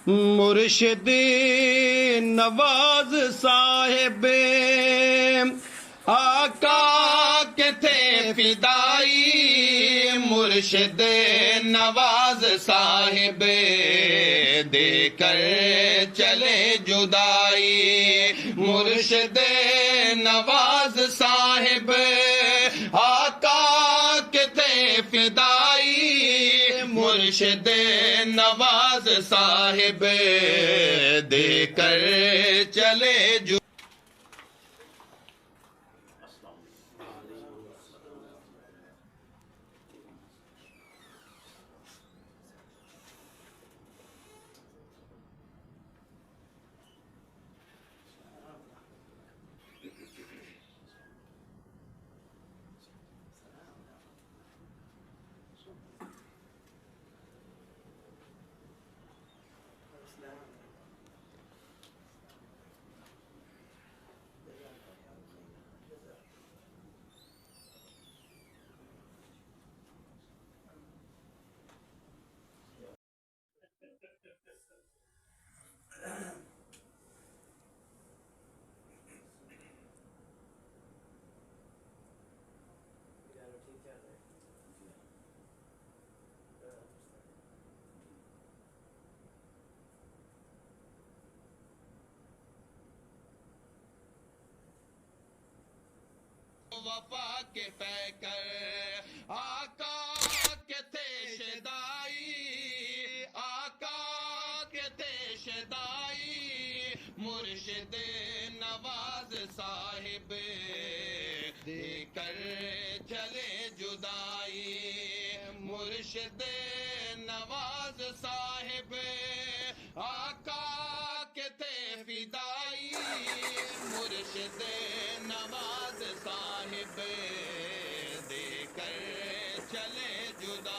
मुर्शिद नवाज साहिब आका के थे फिदाई। मुर्शिद नवाज साहिब देकर चले जुदाई। मुर्शिद नवाज साहिब आका के थे फिदाई। मुर्शिद नवाज साहिब देकर चले जुदाई। वफा के पैकर आका के थे शदाई। आका के थे शदाई। मुर्शिद नवाज साहिब देकर चले जुदाई। मुर्शिद नवाज साहिब आका के थे फिदाई। मुर्शिद नवाज साहिब देकर चले जुदा।